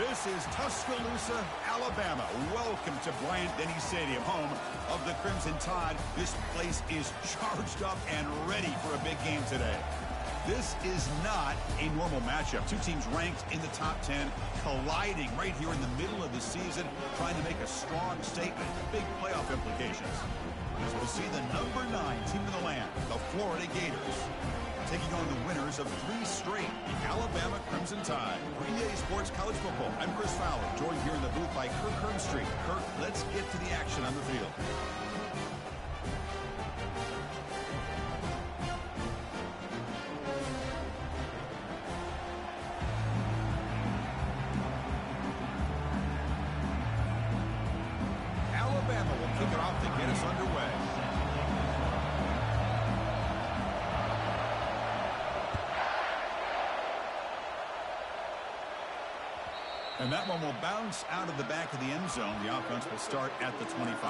This is Tuscaloosa, Alabama. Welcome to Bryant-Denny Stadium, home of the Crimson Tide. This place is charged up and ready for a big game today. This is not a normal matchup. Two teams ranked in the top 10, colliding right here in the middle of the season, trying to make a strong statement, big playoff implications. As we'll see the number 9 team in the land, the Florida Gators, taking on the winners of 3 straight, the Alabama Crimson Tide. For EA Sports College Football, I'm Chris Fowler, joined here in the booth by Kirk Herbstreit. Kirk, let's get to the action on the field. Alabama will kick it off to get us underway. And that one will bounce out of the back of the end zone. The offense will start at the 25.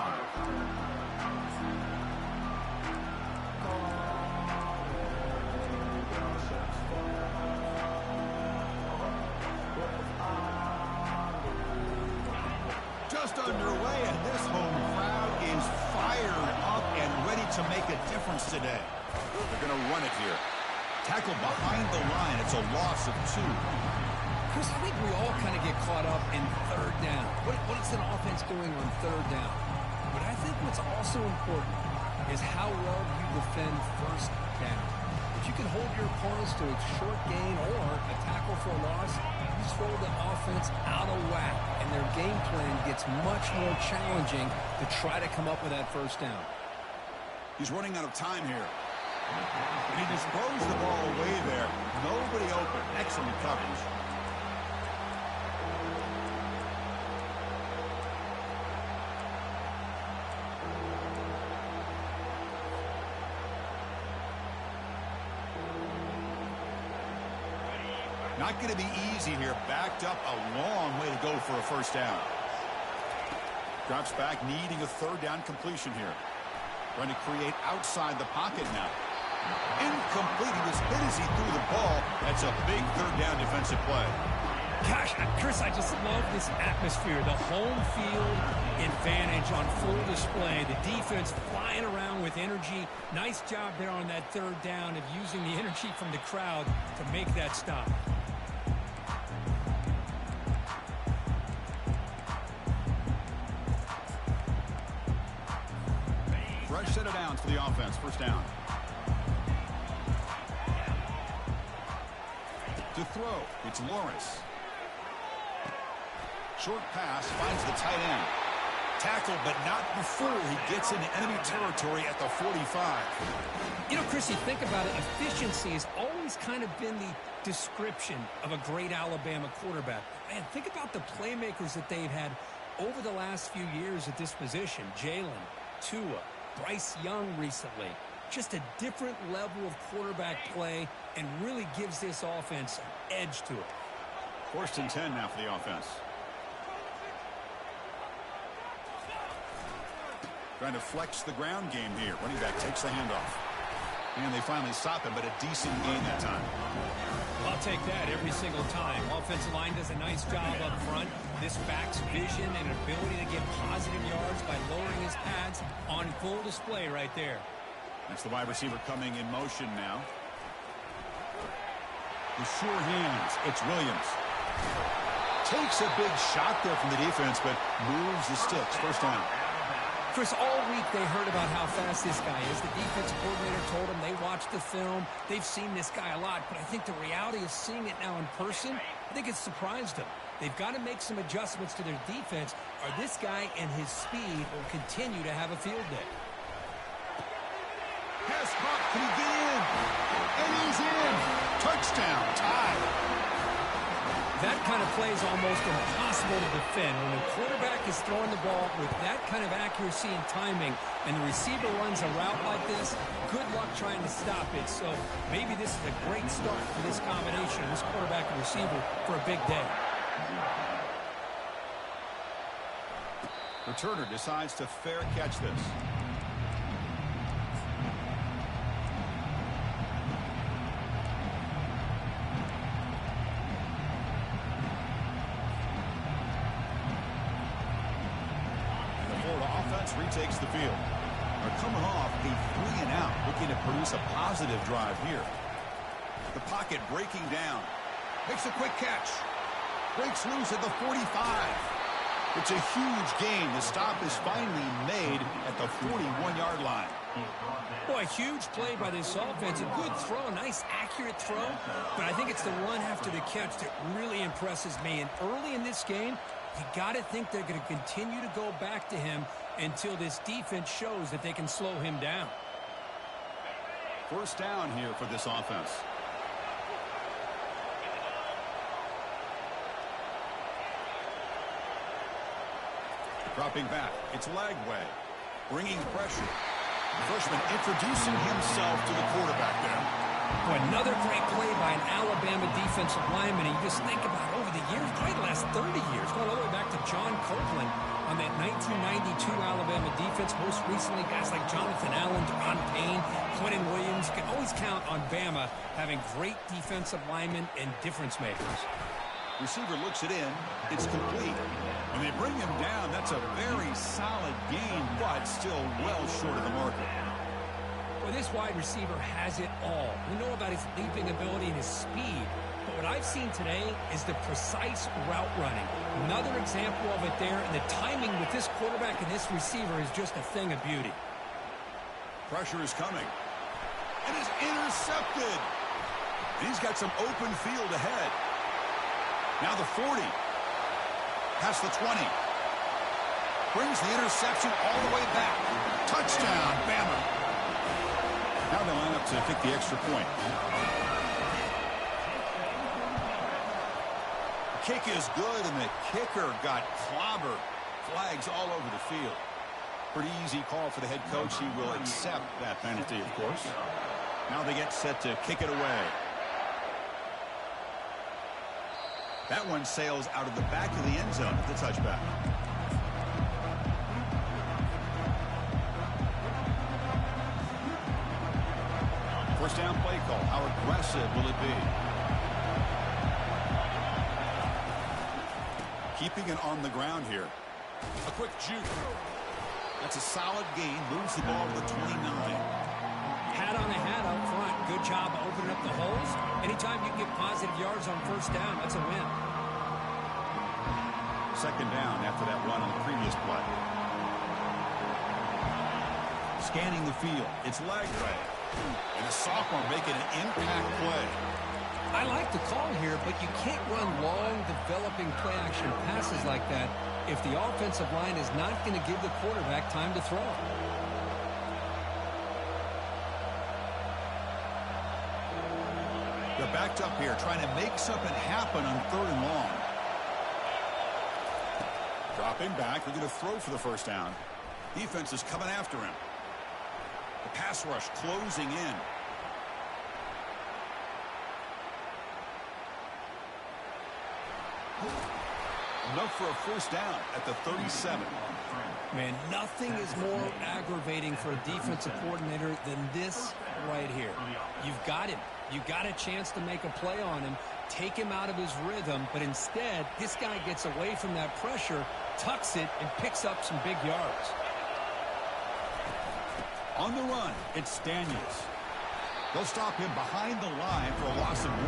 Just underway, and this home crowd is fired up and ready to make a difference today. They're going to run it here. Tackle behind the line. It's a loss of 2. Chris, I think we all kind of get caught up in third down. What is an offense doing on third down? But I think what's also important is how well you defend first down. If you can hold your opponents to a short gain or a tackle for a loss, you throw the offense out of whack, and their game plan gets much more challenging to try to come up with that first down. He's running out of time here. And he just throws the ball away there. Nobody open. Excellent coverage. Not going to be easy here. Backed up a long way to go for a first down. Drops back, needing a third down completion here. Trying to create outside the pocket now. Incomplete. He was hit as he threw the ball. That's a big third down defensive play. Gosh, Chris, I just love this atmosphere. The home field advantage on full display. The defense flying around with energy. Nice job there on that third down of using the energy from the crowd to make that stop. Fresh set of downs for the offense. First down. To throw, it's Lawrence. Short pass finds the tight end. Tackle, but not before he gets into enemy territory at the 45. You know, Chris, you think about it, efficiency has always kind of been the description of a great Alabama quarterback. Man, think about the playmakers that they've had over the last few years at this position. Jalen, Tua, Bryce Young recently. Just a different level of quarterback play and really gives this offense an edge to it. 1st and 10 now for the offense. Trying to flex the ground game here. Running back takes the handoff. And they finally stop him, but a decent gain that time. I'll take that every single time. Offensive line does a nice job up front. This back's vision and ability to get positive yards by lowering his pads on full display right there. That's the wide receiver coming in motion now. With sure hands, it's Williams. Takes a big shot there from the defense, but moves the sticks. First down. Chris, all week they heard about how fast this guy is. The defensive coordinator told them they watched the film. They've seen this guy a lot, but I think the reality of seeing it now in person, I think it's surprised them. They've got to make some adjustments to their defense, or this guy and his speed will continue to have a field day. Pass caught. Can he get in? And he's in. Touchdown. Tie. That kind of play is almost impossible to defend. When the quarterback is throwing the ball with that kind of accuracy and timing, and the receiver runs a route like this, good luck trying to stop it. So maybe this is a great start for this combination, this quarterback and receiver, for a big day. Returner decides to fair catch this. offense retakes the field. They're coming off a 3-and-out, looking to produce a positive drive here. The pocket breaking down. Makes a quick catch. Breaks loose at the 45. It's a huge gain. The stop is finally made at the 41-yard line. Boy, a huge play by this offense. A good throw, a nice accurate throw. But I think it's the run after the catch that really impresses me. And early in this game, you got to think they're going to continue to go back to him until this defense shows that they can slow him down. First down here for this offense. Dropping back, it's Lagway, bringing pressure. The freshman introducing himself to the quarterback there. Boy, another great play by an Alabama defensive lineman. And you just think about over the years, probably the last 30 years, going all the way back to John Copeland on that 1992 Alabama defense. Most recently, guys like Jonathan Allen, Deron Payne, Quentin Williams. You can always count on Bama having great defensive linemen and difference makers. Receiver looks it in. It's complete. When they bring him down, that's a very solid gain, but still well short of the marker. Well, this wide receiver has it all. We know about his leaping ability and his speed. But what I've seen today is the precise route running. Another example of it there, and the timing with this quarterback and this receiver is just a thing of beauty. Pressure is coming. And is intercepted. And he's got some open field ahead. Now the 40. Past the 20. Brings the interception all the way back. Touchdown, Bama. Now they line up to kick the extra point. The kick is good, and the kicker got clobbered. Flags all over the field. Pretty easy call for the head coach. He will accept that penalty, of course. Now they get set to kick it away. That one sails out of the back of the end zone at the touchback. First down play call. How aggressive will it be? Keeping it on the ground here. A quick juke. That's a solid gain. Moves the ball to the 29. Hat on a hat out front. Good job opening up the holes. Anytime you can get positive yards on first down, that's a win. Second down after that run on the previous play. Scanning the field. It's Lagway. And the sophomore making an impact play. I like the call here, but you can't run long, developing play-action passes like that if the offensive line is not going to give the quarterback time to throw. They're backed up here, trying to make something happen on third and long. Dropping back, they're going to throw for the first down. Defense is coming after him. The pass rush closing in. Enough for a first down at the 37. Man, nothing is more aggravating for a defensive coordinator than this right here. You've got him. You got a chance to make a play on him, take him out of his rhythm, but instead, this guy gets away from that pressure, tucks it, and picks up some big yards. On the run, it's Daniels. They'll stop him behind the line for a loss of 1.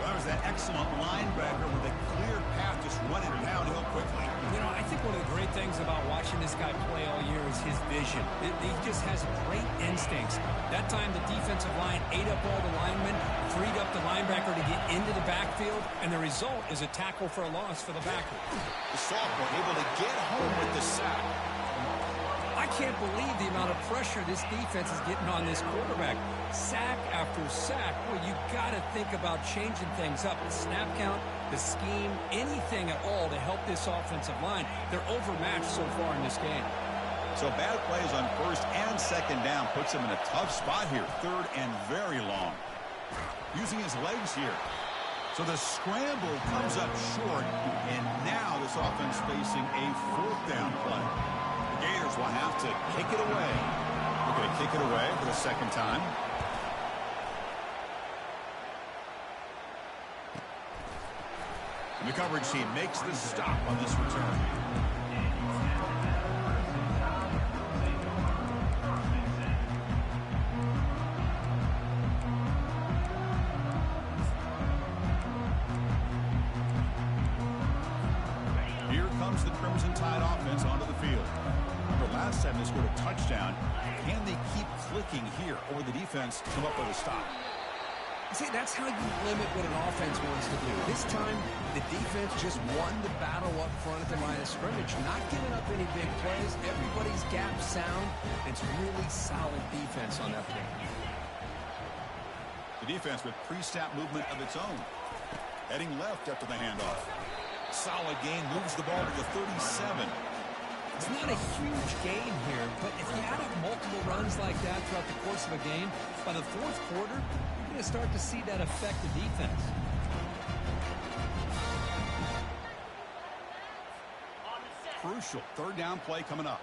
Well, that was that excellent linebacker with a clear path just running downhill quickly. You know, I think one of the great things about watching this guy play all year is his vision. He just has great instincts. That time the defensive line ate up all the linemen, freed up the linebacker to get into the backfield, and the result is a tackle for a loss for the backer. The sophomore able to get home with the sack. I can't believe the amount of pressure this defense is getting on this quarterback. Sack after sack. Well, you got to think about changing things up. The snap count, the scheme, anything at all to help this offensive line. They're overmatched so far in this game. So bad plays on first and second down puts him in a tough spot here. Third and very long. Using his legs here. So the scramble comes up short, and now this offense facing a fourth down play. The Gators will have to kick it away. They're going to kick it away for the second time. And the coverage team makes the stop on this return. last time they scored a touchdown. Can they keep clicking here, or will the defense come up with a stop? See, that's how you limit what an offense wants to do. This time, the defense just won the battle up front at the line of scrimmage, not giving up any big plays. Everybody's gap sound. It's really solid defense on that point. The defense with pre-snap movement of its own. Heading left after the handoff. Solid gain, moves the ball to the 37. It's not a huge gain here, but if you add up multiple runs like that throughout the course of a game, by the fourth quarter, you're going to start to see that affect the defense. Crucial third down play coming up.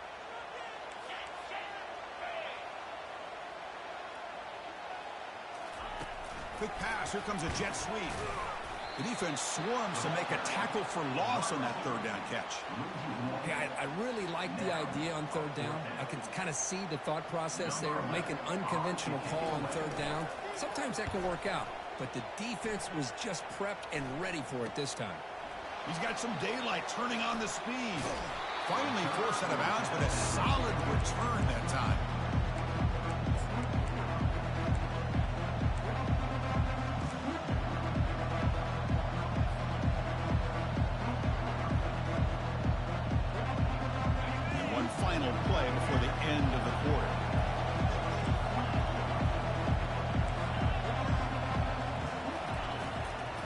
Quick pass. Here comes a jet sweep. The defense swarms to make a tackle for loss on that third down catch. Yeah, I really like the idea on third down. I can kind of see the thought process there. Make an unconventional call on third down. Sometimes that can work out, but the defense was just prepped and ready for it this time. He's got some daylight, turning on the speed. Finally forced out of bounds, but a solid return that time. Final play before the end of the quarter.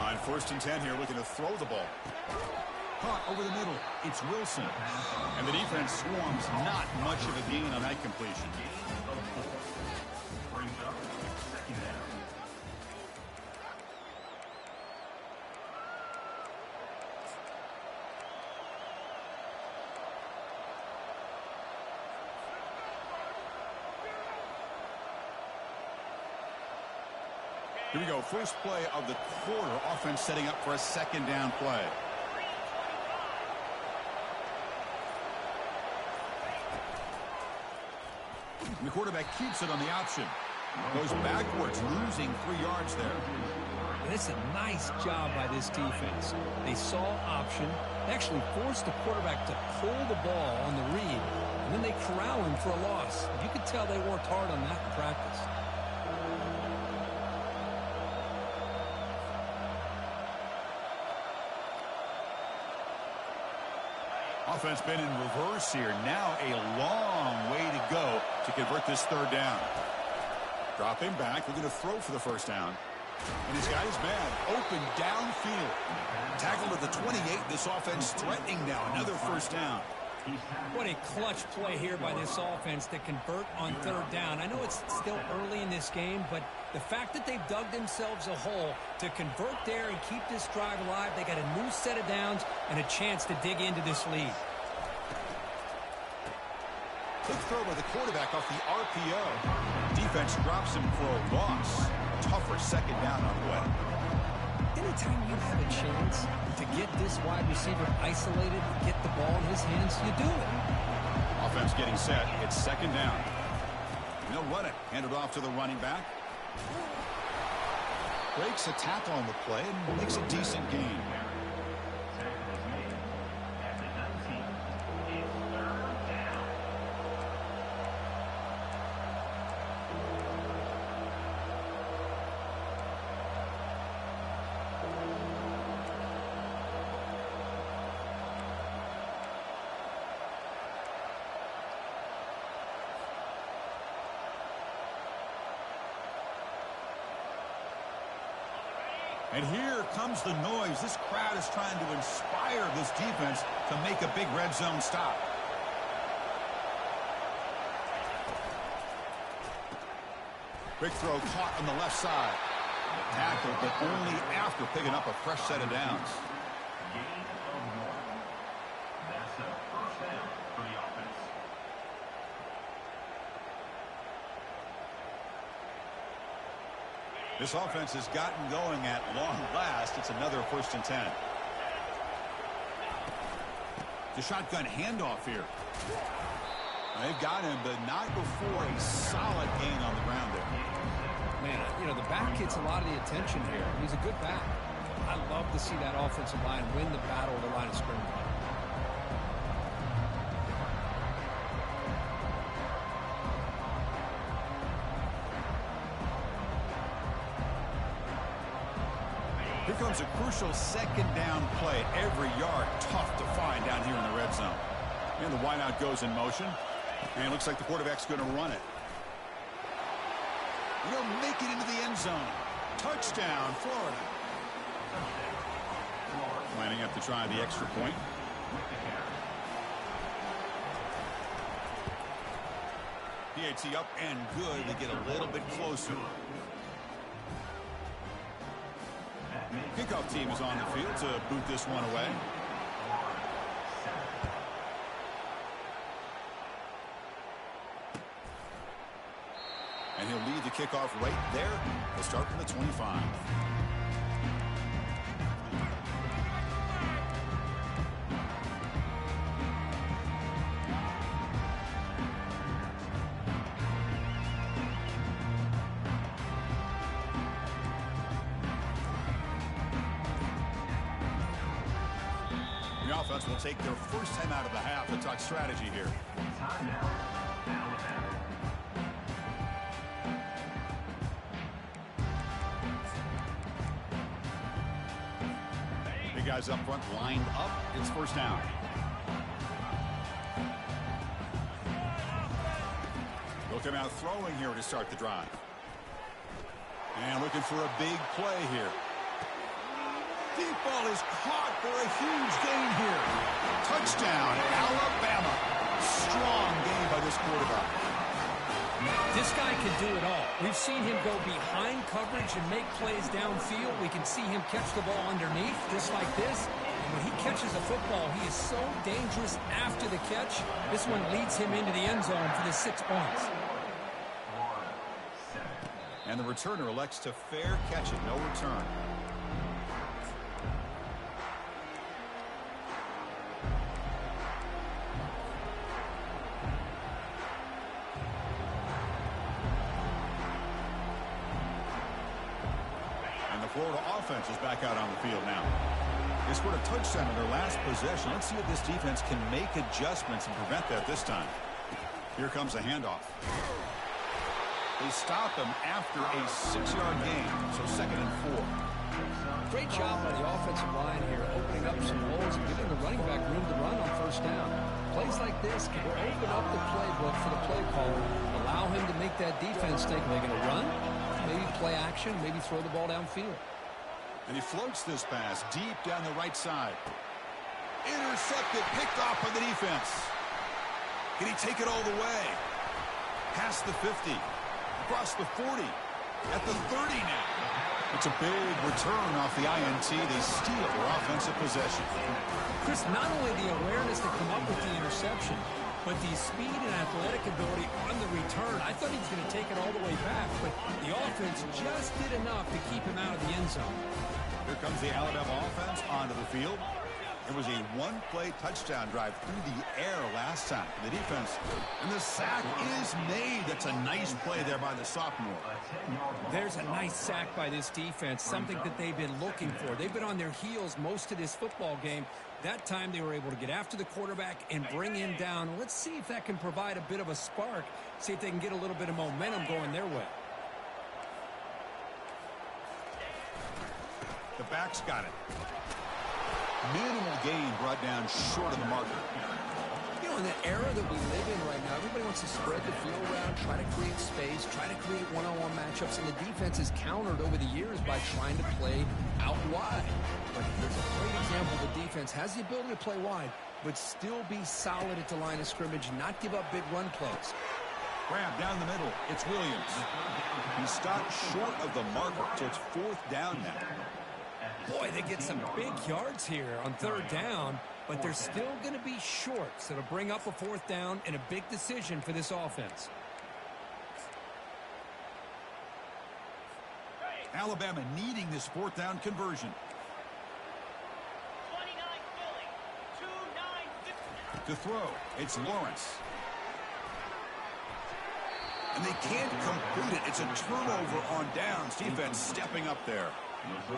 On 1st and 10 here, looking to throw the ball. Caught over the middle. It's Wilson. And the defense swarms. Not much of a gain on that completion. Here we go. First play of the quarter. Offense setting up for a second down play. And the quarterback keeps it on the option. Goes backwards, losing 3 yards there. And it's a nice job by this defense. They saw option. They actually forced the quarterback to pull the ball on the read. And then they corral him for a loss. You could tell they worked hard on that in practice. Offense been in reverse here. Now a long way to go to convert this third down. Drop him back. We're going to throw for the first down. And he's got his man open downfield. Tackled at the 28. This offense threatening now. Another first down. What a clutch play here by this offense to convert on third down. I know it's still early in this game, but the fact that they've dug themselves a hole to convert there and keep this drive alive, they got a new set of downs and a chance to dig into this lead. Quick throw by the quarterback off the RPO. Defense drops him for a loss. Tougher second down on the way. Anytime you have a chance to get this wide receiver isolated, get the ball in his hands, you do it. Offense getting set. It's second down. They'll run it. Hand it off to the running back. Breaks a tackle on the play and makes a decent gain. And here comes the noise. This crowd is trying to inspire this defense to make a big red zone stop. Quick throw caught on the left side. Tackled, but only after picking up a fresh set of downs. That's a first down for the offense. This offense has gotten going at long last. It's another 1st and 10. The shotgun handoff here. They've got him, but not before a solid gain on the ground there. Man, you know, the back gets a lot of the attention here. He's a good back. I love to see that offensive line win the battle of the line of scrimmage. comes a crucial second down play. Every yard tough to find down here in the red zone. And the wideout goes in motion. And it looks like the quarterback's going to run it. He'll make it into the end zone. Touchdown, Florida. Lining up to try the extra point. PAT up and good. They get a little bit closer. Kickoff team is on the field to boot this one away. And he'll lead the kickoff right there. He'll start from the 25. The offense will take their first time out of the half to talk strategy here. Timeout, Alabama. Big guys up front lined up. It's first down. They'll come out throwing here to start the drive. And looking for a big play here. Deep ball is caught for a huge gain here. Touchdown, Alabama. Strong game by this quarterback. This guy can do it all. We've seen him go behind coverage and make plays downfield. We can see him catch the ball underneath, just like this. And when he catches a football, he is so dangerous after the catch. This one leads him into the end zone for the 6 points. And the returner elects to fair catch it. No return. Florida offense is back out on the field now. They scored a touchdown in their last possession. Let's see if this defense can make adjustments and prevent that this time. Here comes a handoff. They stop him after a 6-yard gain, so 2nd and 4. Great job by the offensive line here, opening up some holes and giving the running back room to run on first down. Plays like this can open up the playbook for the play caller, allow him to make that defense think, they're going to run, maybe play action, maybe throw the ball downfield. And he floats this pass deep down the right side. Intercepted, picked off by the defense. Can he take it all the way? Past the 50, across the 40, at the 30 now. It's a big return off the INT. They steal their offensive possession. Chris, not only the awareness to come up with the interception, but the speed and athletic ability on the return. I thought he was going to take it all the way back, but the offense just did enough to keep him out of the end zone. Here comes the Alabama offense onto the field. It was a one-play touchdown drive through the air last time for the defense. And the sack is made. That's a nice play there by the sophomore. There's a nice sack by this defense, something that they've been looking for. They've been on their heels most of this football game. That time they were able to get after the quarterback and bring him down. Let's see if that can provide a bit of a spark, see if they can get a little bit of momentum going their way. The back's got it. Minimal gain brought down short of the marker. You know, in the era that we live in right now, everybody wants to spread the field around, try to create space, try to create one-on-one matchups, and the defense is countered over the years by trying to play out wide. But here's a great example. The defense has the ability to play wide, but still be solid at the line of scrimmage, not give up big run plays. Grab down the middle. It's Williams. He stopped short of the marker, so it's 4th down now. Boy, they get some big yards here on 3rd down, but they're still going to be short. So to bring up a 4th down and a big decision for this offense. Alabama needing this 4th down conversion. 29-Philly. 2-9. To throw, it's Lawrence. And they can't complete it. It's a turnover on downs. Defense stepping up there.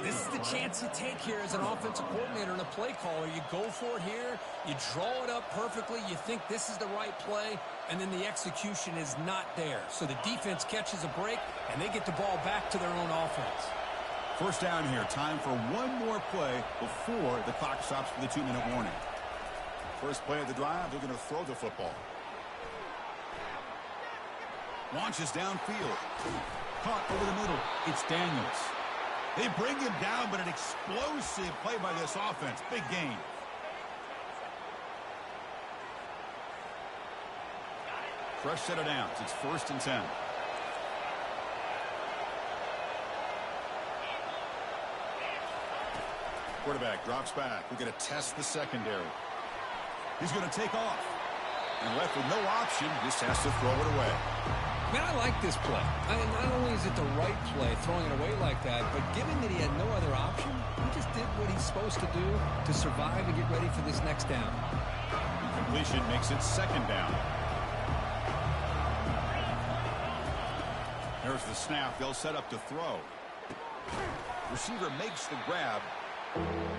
This is the chance you take here as an offensive coordinator and a play caller. You go for it here, you draw it up perfectly, you think this is the right play, and then the execution is not there. So the defense catches a break, and they get the ball back to their own offense. First down here. Time for one more play before the clock stops for the 2-minute warning. First play of the drive, they're going to throw the football. Launches downfield. Caught over the middle. It's Daniels. They bring him down, but an explosive play by this offense. Big gain. Fresh set of downs. It's 1st and 10. Quarterback drops back. We're going to test the secondary. He's going to take off. And left with no option, just has to throw it away. Man, I like this play. Not only is it the right play, throwing it away like that, but given that he had no other option, he just did what he's supposed to do to survive and get ready for this next down. Completion makes it 2nd down. There's the snap. They'll set up to throw. Receiver makes the grab.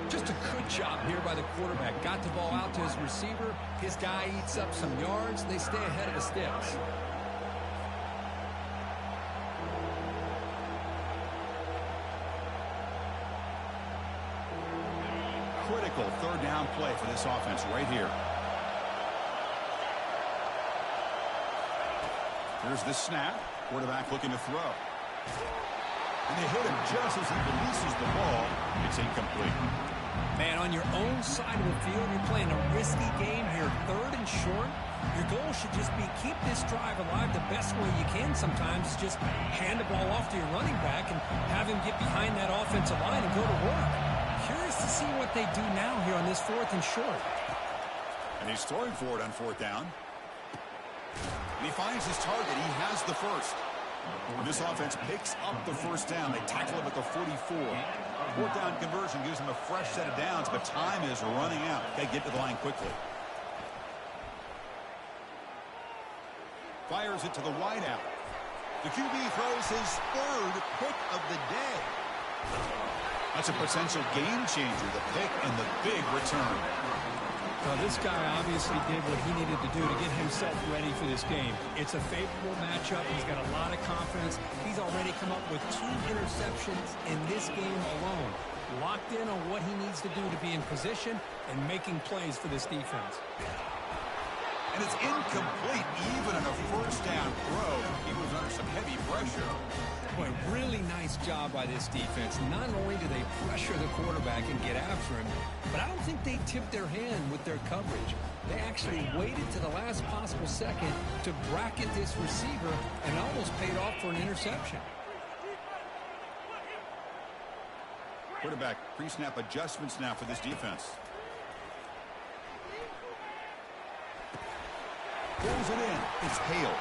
Just a good job here by the quarterback. Got the ball out to his receiver. His guy eats up some yards. They stay ahead of the sticks. Critical 3rd down play for this offense right here. Here's the snap. Quarterback looking to throw. And they hit him just as he releases the ball. It's incomplete. Man, on your own side of the field, you're playing a risky game here. 3rd and short. Your goal should just be keep this drive alive the best way you can sometimes. Just hand the ball off to your running back and have him get behind that offensive line and go to work. Curious to see what they do now here on this 4th and short. And he's throwing for it on 4th down. And he finds his target. He has the first. And this offense picks up the 1st down. They tackle him at the 44. 4th down conversion gives him a fresh set of downs, but time is running out. They get to the line quickly. Fires it to the wideout. The QB throws his 3rd pick of the day. That's a potential game changer, the pick and the big return. Well, this guy obviously did what he needed to do to get himself ready for this game. It's a favorable matchup. He's got a lot of confidence. He's already come up with 2 interceptions in this game alone. Locked in on what he needs to do to be in position and making plays for this defense. And it's incomplete even on a 1st down throw. He was under some heavy pressure. Boy, really nice job by this defense. Not only do they pressure the quarterback and get after him, but I don't think they tipped their hand with their coverage. They actually waited to the last possible second to bracket this receiver and almost paid off for an interception. Quarterback pre-snap adjustments now for this defense. Pulls it in. It's Hale.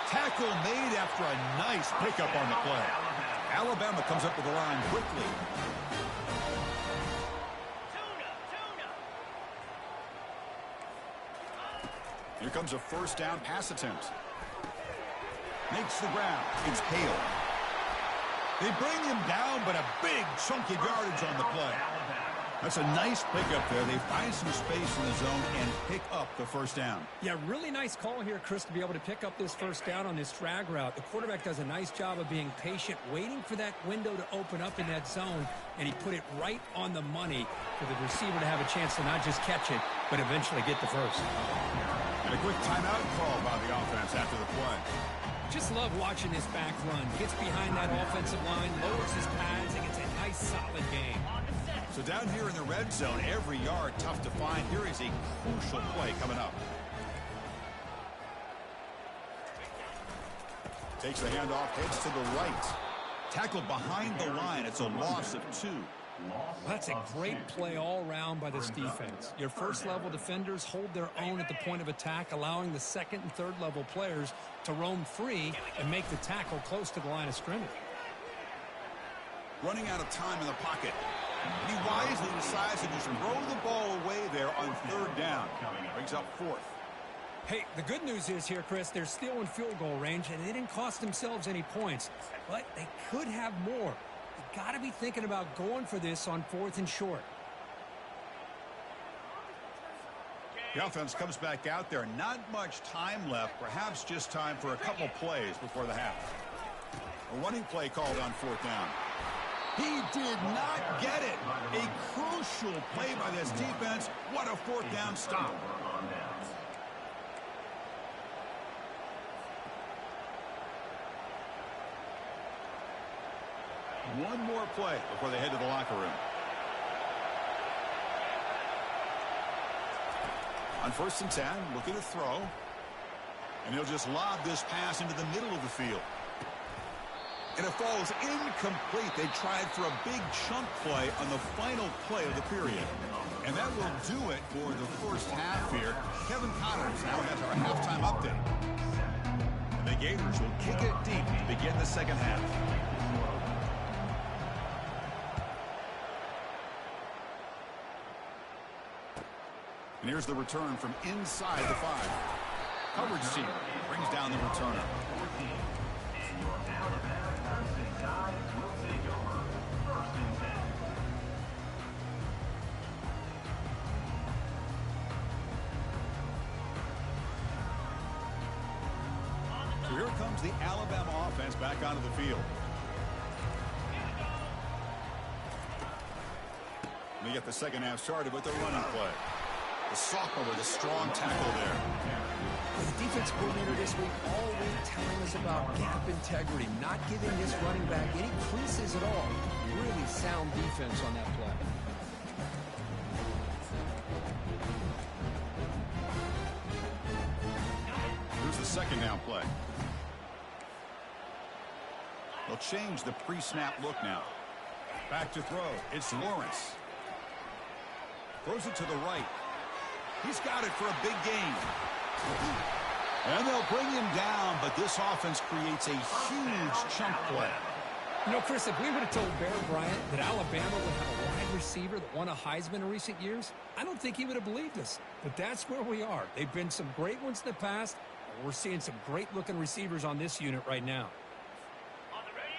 Tackle made after a nice pickup on the play. Alabama comes up with the line quickly. Here comes a 1st down pass attempt. Makes the grab. It's Hale. They bring him down, but a big chunk of yardage on the play. That's a nice pickup there. They find some space in the zone and pick up the 1st down. Yeah, really nice call here, Chris, to be able to pick up this 1st down on this drag route. The quarterback does a nice job of being patient, waiting for that window to open up in that zone, and he put it right on the money for the receiver to have a chance to not just catch it, but eventually get the first. And a quick timeout call by the offense after the play. Just love watching this back run. Gets behind that offensive line, lowers his pads, and gets a nice, solid game. So down here in the red zone, every yard tough to find. Here is a crucial play coming up. Takes the handoff, heads to the right. Tackled behind the line. It's a loss of 2. That's a great play all around by this defense. Your first-level defenders hold their own at the point of attack, allowing the 2nd and 3rd level players to roam free and make the tackle close to the line of scrimmage. Running out of time in the pocket. He wisely decides to just throw the ball away there on 3rd down. Brings up 4th. Hey, the good news is here, Chris, they're still in field goal range, and they didn't cost themselves any points. But they could have more. You got to be thinking about going for this on 4th and short. The offense comes back out there. Not much time left. Perhaps just time for a couple plays before the half. A running play called on 4th down. He did not get it. A crucial play by this defense. What a fourth down stop. One more play before they head to the locker room. On 1st and 10, looking to throw. And he'll just lob this pass into the middle of the field. And it falls incomplete. They tried for a big chunk play on the final play of the period. And that will do it for the first half here. Kevin Connors now has our halftime update. And the Gators will kick it deep to begin the second half. And here's the return from inside the 5. Coverage team brings down the returner. So here comes the Alabama offense back onto the field. They get the second half started with their running play. The sophomore with a strong tackle there. The defense coordinator this week all week telling us about gap integrity, not giving this running back any creases at all. Really sound defense on that play. Here's the second down play. They'll change the pre-snap look now. Back to throw. It's Lawrence. Throws it to the right. He's got it for a big gain. And they'll bring him down, but this offense creates a huge chunk play. You know, Chris, if we would have told Bear Bryant that Alabama would have a wide receiver that won a Heisman in recent years, I don't think he would have believed us. But that's where we are. They've been some great ones in the past, and we're seeing some great-looking receivers on this unit right now.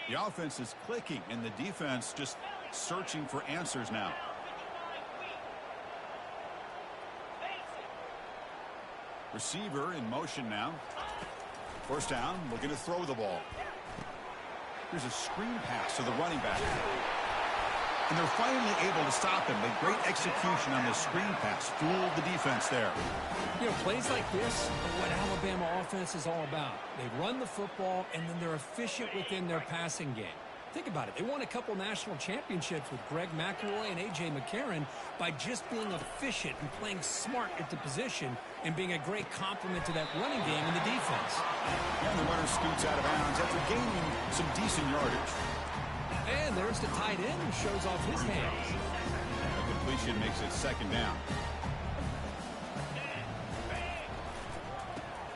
The offense is clicking, and the defense just searching for answers now. Receiver in motion now. First down, looking to throw the ball. Here's a screen pass to the running back. And they're finally able to stop him. But great execution on the screen pass. Fooled the defense there. You know, plays like this are what Alabama offense is all about. They run the football, and then they're efficient within their passing game. Think about it. They won a couple national championships with Greg McElroy and A.J. McCarron by just being efficient and playing smart at the position and being a great complement to that running game in the defense. And the runner scoots out of bounds after gaining some decent yardage. And there's the tight end who shows off his hands. The completion makes it second down.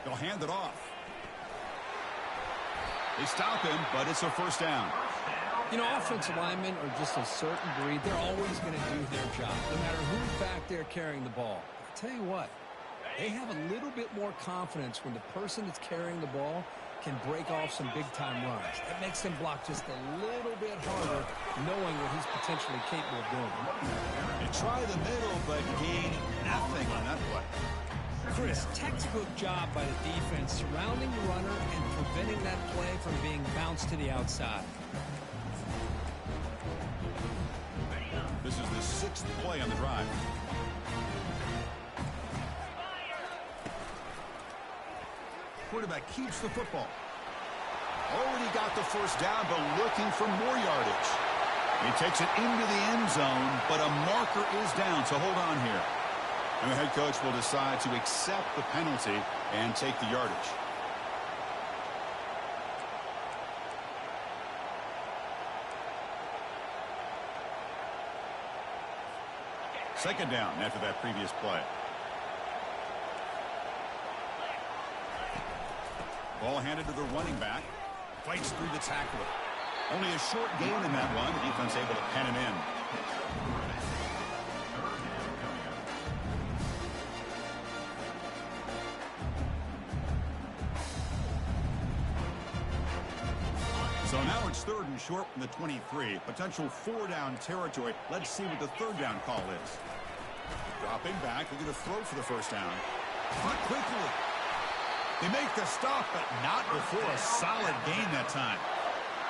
They'll hand it off. They stop him, but it's a first down. You know, offensive linemen are just a certain breed. They're always going to do their job, no matter who's back there carrying the ball. I'll tell you what, they have a little bit more confidence when the person that's carrying the ball can break off some big-time runs. That makes them block just a little bit harder, knowing what he's potentially capable of doing. They try the middle, but gain nothing on that play. Chris, textbook job by the defense surrounding the runner and preventing that play from being bounced to the outside. This is the sixth play on the drive. Quarterback keeps the football. Already got the first down, but looking for more yardage. He takes it into the end zone, but a marker is down, so hold on here. And the head coach will decide to accept the penalty and take the yardage. Second down after that previous play. Ball handed to the running back. Fights through the tackler. Only a short gain in that one. The defense able to pen him in. So now it's third and short from the 23. Potential four-down territory. Let's see what the third down call is. Dropping back. They're going to throw for the first down. Not quickly. They make the stop, but not before a solid gain that time.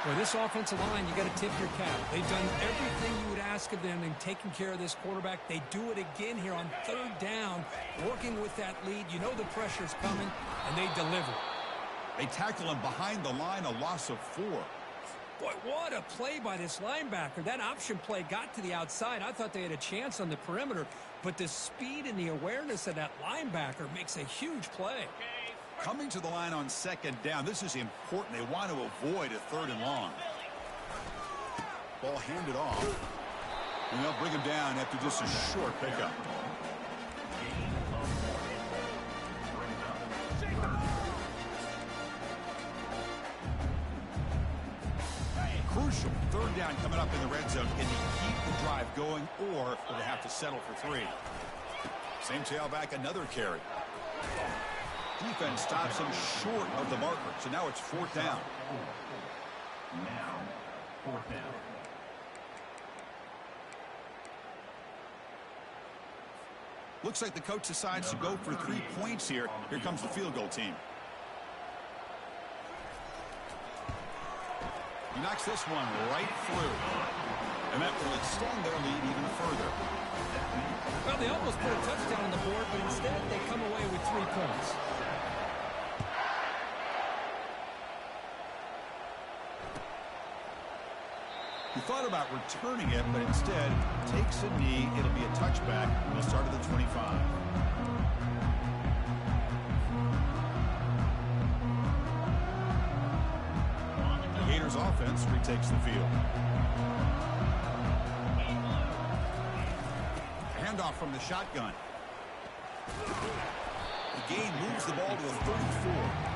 Well, this offensive line, you got to tip your cap. They've done everything you would ask of them in taking care of this quarterback. They do it again here on third down, working with that lead. You know the pressure's coming, and they deliver. They tackle him behind the line, a loss of 4. Boy, what a play by this linebacker. That option play got to the outside. I thought they had a chance on the perimeter, but the speed and the awareness of that linebacker makes a huge play. Coming to the line on second down, this is important. They want to avoid a 3rd and long. Ball handed off, and they'll bring him down after just a short pickup. Crucial 3rd down coming up in the red zone. Can they keep the drive going, or will they have to settle for 3? Same tailback, another carry. Defense stops him short of the marker, so now it's 4th down. Now, 4th down. Looks like the coach decides to go for 3 points here. Here comes the field goal team. He knocks this one right through. And that will extend their lead even further. Well, they almost put a touchdown on the board, but instead they come away with 3 points. He thought about returning it, but instead takes a knee. It'll be a touchback. We'll start at the 25. The Gators offense retakes the field. A handoff from the shotgun. The gain moves the ball to the 34.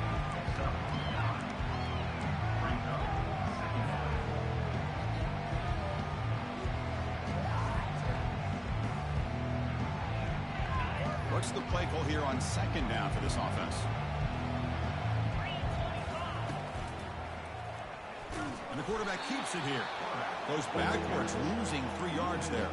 What's the play call here on second down for this offense? And the quarterback keeps it here. Goes backwards, losing 3 yards there.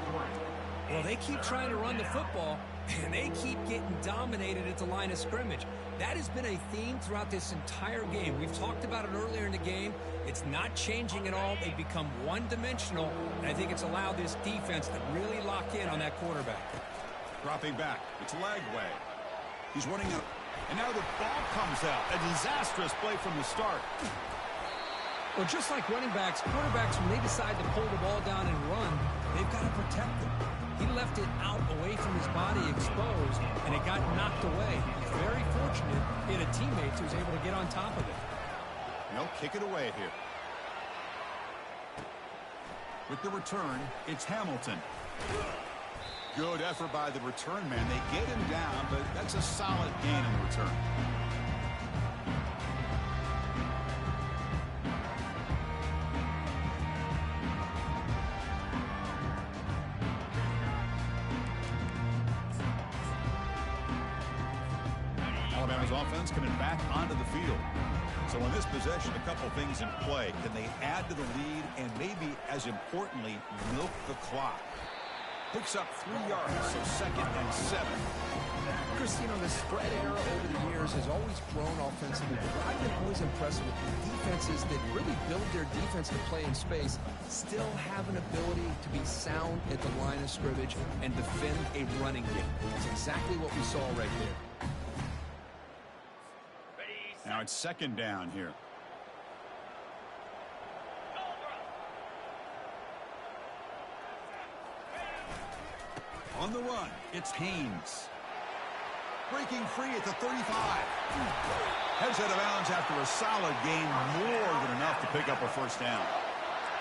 Well, they keep trying to run the football, and they keep getting dominated at the line of scrimmage. That has been a theme throughout this entire game. We've talked about it earlier in the game. It's not changing at all. They've become one-dimensional, and I think it's allowed this defense to really lock in on that quarterback. Dropping back. It's Lagway. He's running out. And now the ball comes out. A disastrous play from the start. Well, just like running backs, quarterbacks, when they decide to pull the ball down and run, they've got to protect them. He left it out away from his body exposed, and it got knocked away. He's very fortunate he had a teammate who was able to get on top of it. They'll kick it away here. With the return, it's Hamilton. Good effort by the return man. They get him down, but that's a solid gain in the return. Alabama's offense coming back onto the field. So on this possession, a couple things in play. Can they add to the lead and maybe, as importantly, milk the clock? Picks up 3 yards, so 2nd and 7. Chris, you know, the spread era over the years has always grown offensively, but I've been always impressed with the defenses that really build their defense to play in space, still have an ability to be sound at the line of scrimmage and defend a running game. That's exactly what we saw right there. Now it's 2nd down here. On the run, it's Haynes. Breaking free at the 35. Heads out of bounds after a solid gain, more than enough to pick up a 1st down.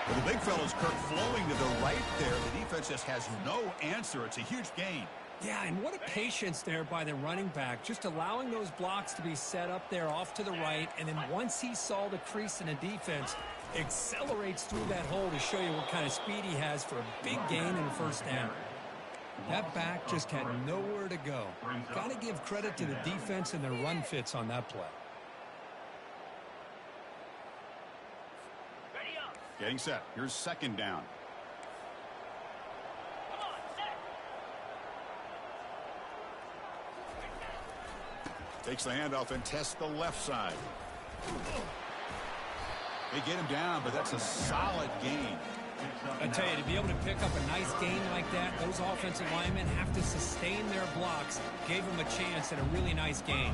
But the big fella's Kirk flowing to the right there. The defense just has no answer. It's a huge gain. Yeah, and what a patience there by the running back, just allowing those blocks to be set up there off to the right, and then once he saw the crease in the defense, accelerates through that hole to show you what kind of speed he has for a big gain and a 1st down. That back just had nowhere to go. Got to give credit to the defense and their run fits on that play. Getting set. Here's 2nd down. Takes the handoff and tests the left side. They get him down, but that's a solid gain. I tell you, to be able to pick up a nice gain like that, those offensive linemen have to sustain their blocks. Gave him a chance at a really nice gain.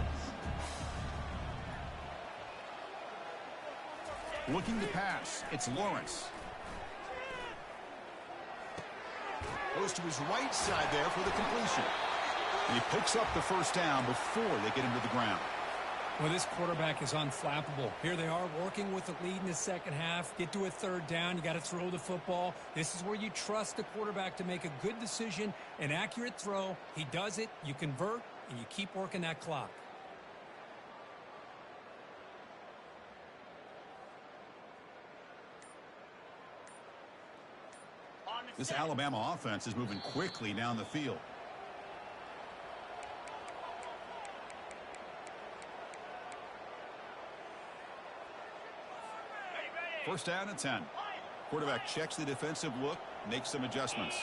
Looking to pass. It's Lawrence. Goes to his right side there for the completion. And he picks up the first down before they get him to the ground. Well, this quarterback is unflappable. Here they are working with the lead in the second half. Get to a third down. You got to throw the football. This is where you trust the quarterback to make a good decision, an accurate throw. He does it. You convert, and you keep working that clock. This Alabama offense is moving quickly down the field. First down and 10. Quarterback checks the defensive look, makes some adjustments.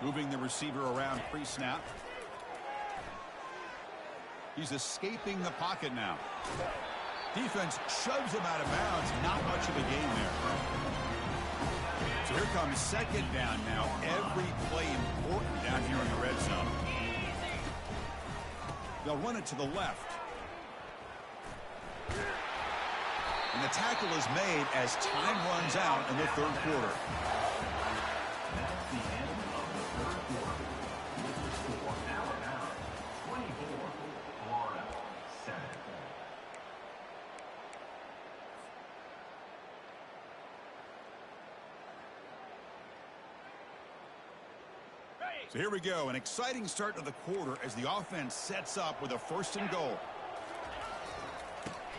Moving the receiver around pre-snap. He's escaping the pocket now. Defense shoves him out of bounds. Not much of a gain there. So here comes second down now. Every play important down here in the red zone. They'll run it to the left. And the tackle is made as time runs out in the third quarter. That's the end of the third quarter. With the score, Alabama 24, Florida 7. So here we go. An exciting start to the quarter as the offense sets up with a first and goal.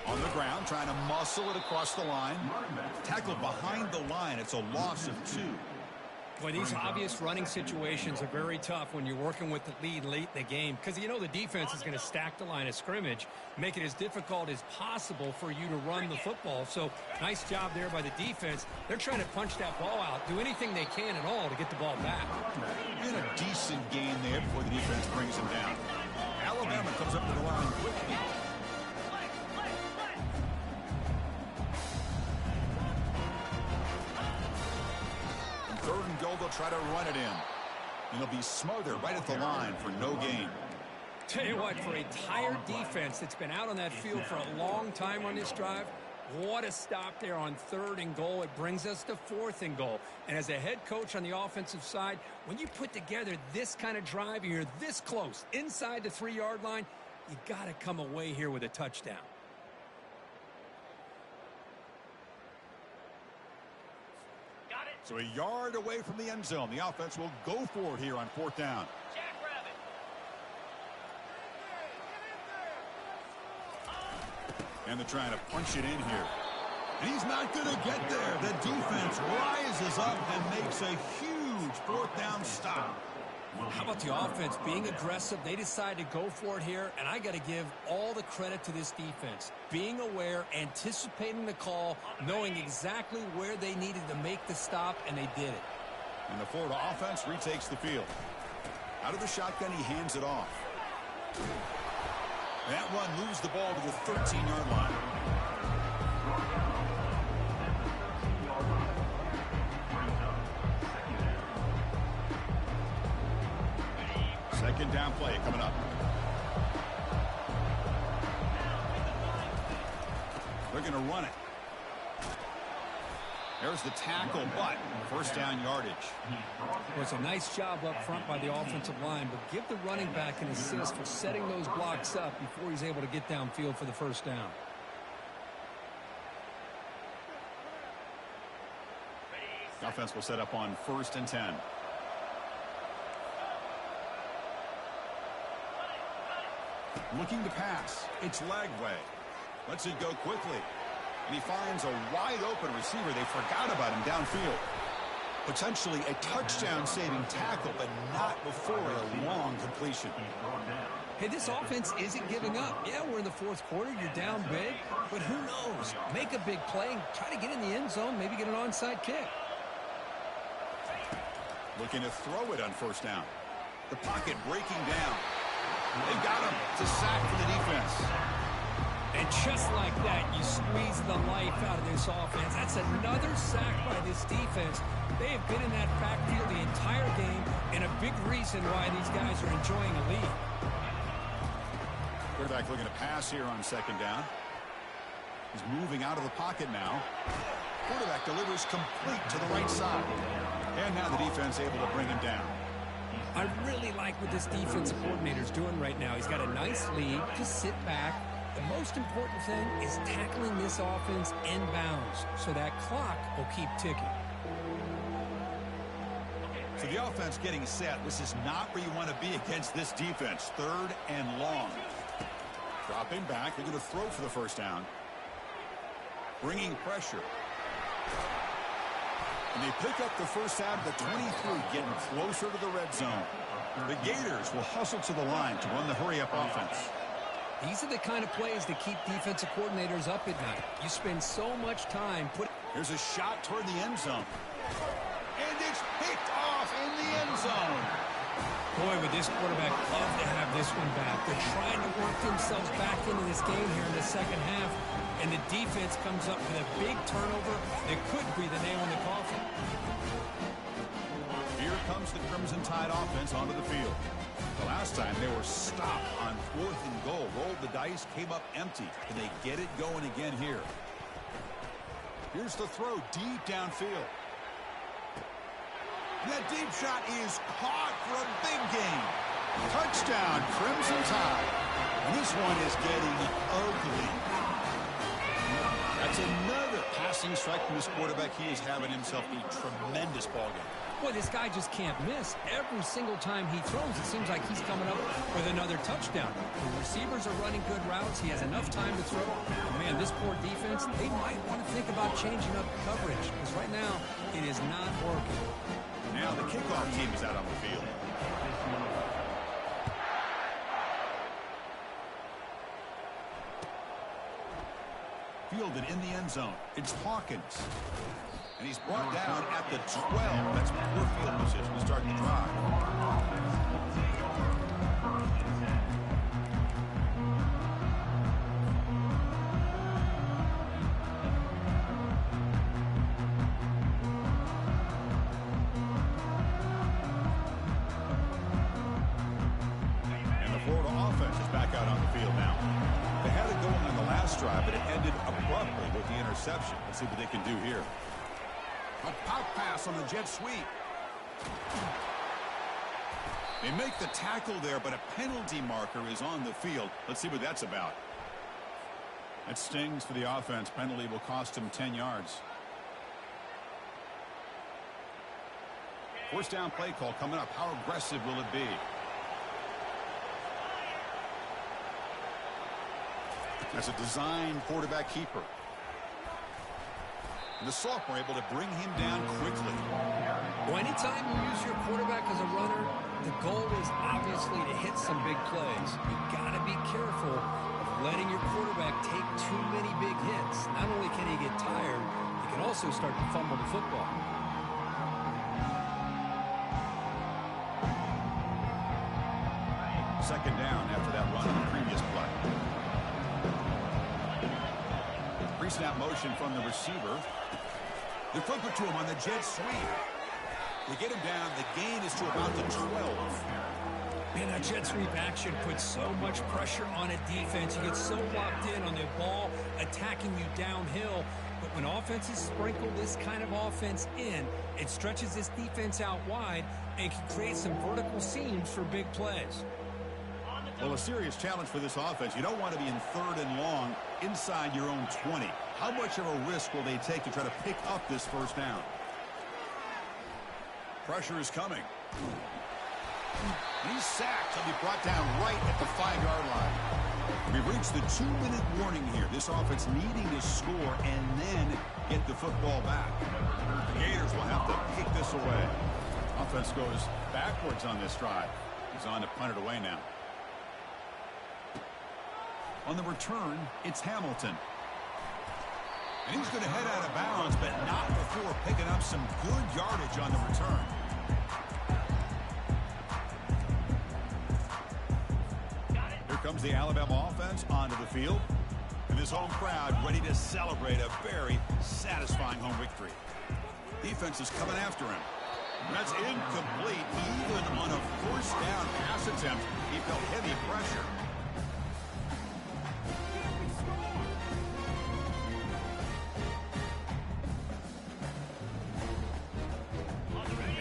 On the ground, trying to muscle it across the line. Tackled behind the line. It's a loss of 2. Boy, these obvious running situations are very tough when you're working with the lead late in the game, because you know the defense is going to stack the line of scrimmage, make it as difficult as possible for you to run the football. So nice job there by the defense. They're trying to punch that ball out, do anything they can at all to get the ball back. And a decent gain there before the defense brings him down. Alabama comes up to the line quickly. Third and goal, they'll try to run it in. And they'll be smothered right at the line for no gain. Tell you what, for a tired defense that's been out on that field for a long time on this drive, what a stop there on third and goal. It brings us to fourth and goal. And as a head coach on the offensive side, when you put together this kind of drive and you're this close, inside the 3-yard line, you got to come away here with a touchdown. So a yard away from the end zone. The offense will go for it here on fourth down. And they're trying to punch it in here. And he's not going to get there. The defense rises up and makes a huge fourth down stop. How about the offense being aggressive? They decide to go for it here, and I got to give all the credit to this defense. Being aware, anticipating the call, knowing exactly where they needed to make the stop, and they did it. And the Florida offense retakes the field. Out of the shotgun, he hands it off. That run moves the ball to the 13-yard line. Second down play coming up. They're going to run it. There's the tackle, but first down yardage. Well, it's a nice job up front by the offensive line, but give the running back an assist for setting those blocks up before he's able to get downfield for the first down. The offense will set up on first and 10. Looking to pass. It's Lagway. Lets it go quickly. And he finds a wide-open receiver. They forgot about him downfield. Potentially a touchdown-saving tackle, but not before a long completion. Hey, this offense isn't giving up. Yeah, we're in the fourth quarter. You're down big. But who knows? Make a big play. Try to get in the end zone. Maybe get an onside kick. Looking to throw it on first down. The pocket breaking down. They got him. It's a sack for the defense. And just like that, you squeeze the life out of this offense. That's another sack by this defense. They have been in that backfield the entire game, and a big reason why these guys are enjoying a lead. Quarterback looking to pass here on second down. He's moving out of the pocket now. Quarterback delivers complete to the right side. And now the defense able to bring him down. I really like what this defensive coordinator is doing right now. He's got a nice lead. Just sit back. The most important thing is tackling this offense inbounds so that clock will keep ticking. So the offense getting set. This is not where you want to be against this defense. Third and long. Dropping back. They're going to throw for the first down. Bringing pressure. And they pick up the first down at the 23, getting closer to the red zone. The Gators will hustle to the line to run the hurry-up offense. These are the kind of plays that keep defensive coordinators up at night. You spend so much time putting... Here's a shot toward the end zone. And it's picked off in the end zone. Boy, would this quarterback love to have this one back. They're trying to work themselves back into this game here in the second half. And the defense comes up with a big turnover that could be the nail in the coffin. Here comes the Crimson Tide offense onto the field. The last time they were stopped on 4th and goal. Rolled the dice, came up empty. Can they get it going again here? Here's the throw deep downfield. That deep shot is caught for a big gain. Touchdown, Crimson Tide. And this one is getting ugly. That's another passing strike from this quarterback. He is having himself a tremendous ball game. Boy, this guy just can't miss. Every single time he throws, it seems like he's coming up with another touchdown. The receivers are running good routes. He has enough time to throw. Man, this poor defense, they might want to think about changing up coverage because right now it is not working. Now the kickoff team is out on the field. Fielded in the end zone. It's Hawkins. And he's brought down at the 12. That's poor field position to start the drive. And the Florida offense is back out on the field now. They had it going on the last drive, but it ended abruptly with the interception. Let's see what they can do here. A pop pass on the jet sweep. They make the tackle there, but a penalty marker is on the field. Let's see what that's about. That stings for the offense. Penalty will cost him 10 yards. First down play call coming up. How aggressive will it be? That's a design quarterback keeper. And the sophomore able to bring him down quickly. Well, anytime you use your quarterback as a runner, the goal is obviously to hit some big plays. You got to be careful of letting your quarterback take too many big hits. Not only can he get tired, he can also start to fumble the football. Second down after that run on the previous play. Pre-snap motion from the receiver. They flip it to him on the jet sweep. They get him down. The gain is to about the 12. Man, that jet sweep action puts so much pressure on a defense. You get so locked in on the ball attacking you downhill. But when offenses sprinkle this kind of offense in, it stretches this defense out wide and can create some vertical seams for big plays. Well, a serious challenge for this offense. You don't want to be in third and long inside your own 20. How much of a risk will they take to try to pick up this first down? Pressure is coming. He's sacked. He'll be brought down right at the 5-yard line. We've reached the 2-minute warning here. This offense needing to score and then get the football back. The Gators will have to kick this away. Offense goes backwards on this drive. He's on to punt it away now. On the return, it's Hamilton. And he's going to head out of bounds, but not before picking up some good yardage on the return. Here comes the Alabama offense onto the field. And And this home crowd ready to celebrate a very satisfying home victory. Defense is coming after him. That's incomplete. Even on a first down pass attempt, he felt heavy pressure.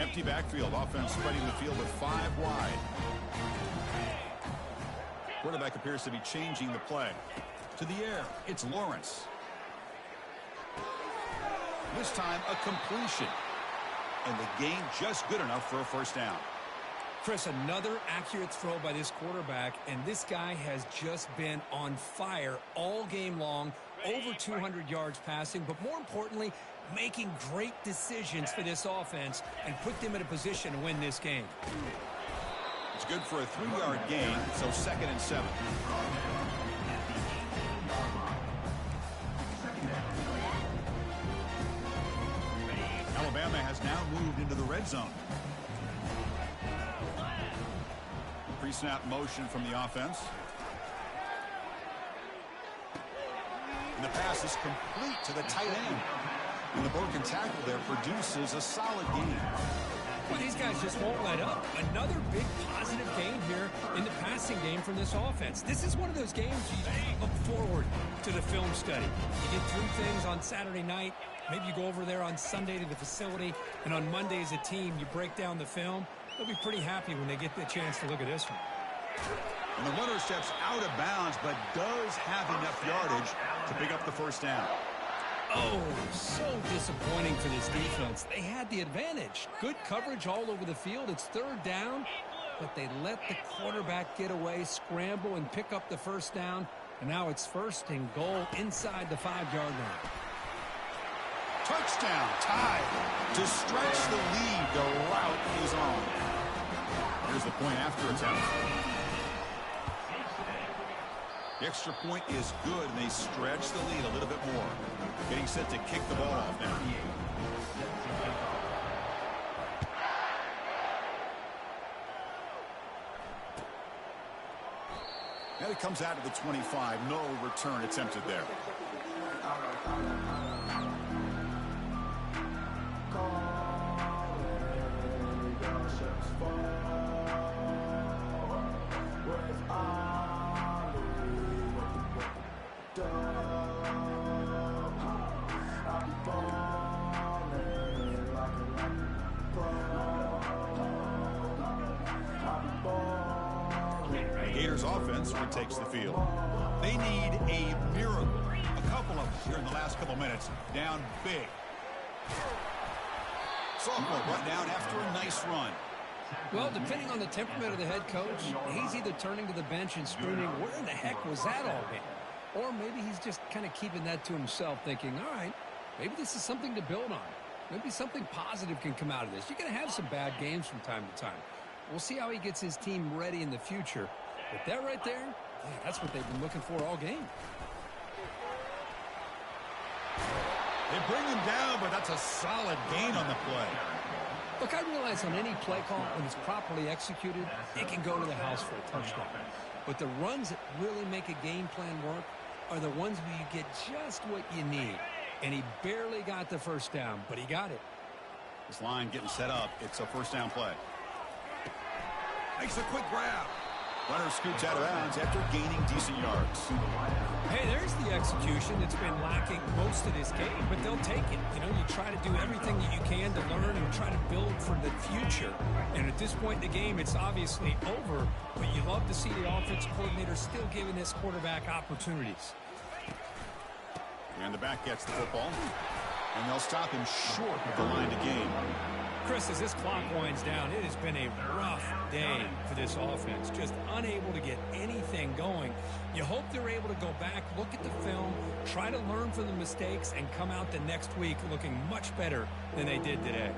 Empty backfield. Offense spreading the field with 5 wide. Quarterback appears to be changing the play. To the air. It's Lawrence. This time a completion. And the gain just good enough for a first down. Chris, another accurate throw by this quarterback, and this guy has just been on fire all game long. Over 200 yards passing, but more importantly, making great decisions for this offense and put them in a position to win this game. It's good for a 3-yard gain, so 2nd and 7. Alabama has now moved into the red zone. Pre-snap motion from the offense. And the pass is complete to the tight end. And the broken tackle there produces a solid gain. Well, these guys just won't let up. Another big positive gain here in the passing game from this offense. This is one of those games you look forward to the film study. You get through things on Saturday night. Maybe you go over there on Sunday to the facility, and on Monday as a team, you break down the film. They'll be pretty happy when they get the chance to look at this one. And the runner steps out of bounds, but does have enough yardage to pick up the first down. Oh, so disappointing for this defense. They had the advantage. Good coverage all over the field. It's 3rd down, but they let the quarterback get away, scramble, and pick up the first down. And now it's 1st and goal inside the 5-yard line. Touchdown, tied. To stretch the lead, the route is on. Here's the point after attempt. The extra point is good, and they stretch the lead a little bit more. Getting set to kick the ball off now. And it comes out of the 25. No return attempted there. Gators offense retakes the field. They need a miracle. A couple of them here in the last couple minutes. Down big. Sophomore brought down after a nice run. Well, depending on the temperament of the head coach, he's either turning to the bench and screaming, where in the heck was that all game? Or maybe he's just kind of keeping that to himself, thinking, all right, maybe this is something to build on. Maybe something positive can come out of this. You're going to have some bad games from time to time. We'll see how he gets his team ready in the future. But that right there, yeah, that's what they've been looking for all game. They bring him down, but that's a solid gain on the play. Look, I realize on any play call, when it's properly executed, it can go to the house for a touchdown. But the runs that really make a game plan work are the ones where you get just what you need. And he barely got the first down, but he got it. This line getting set up. It's a first down play. Makes a quick grab. Runner scoots out of bounds after gaining decent yards. Hey, there's the execution that's been lacking most of this game, but they'll take it. You know, you try to do everything that you can to learn and try to build for the future. And at this point in the game, it's obviously over, but you love to see the offensive coordinator still giving this quarterback opportunities. And the back gets the football, and they'll stop him short of the line to gain. Chris, as this clock winds down, it has been a rough day for this offense. Just unable to get anything going. You hope they're able to go back, look at the film, try to learn from the mistakes, and come out the next week looking much better than they did today.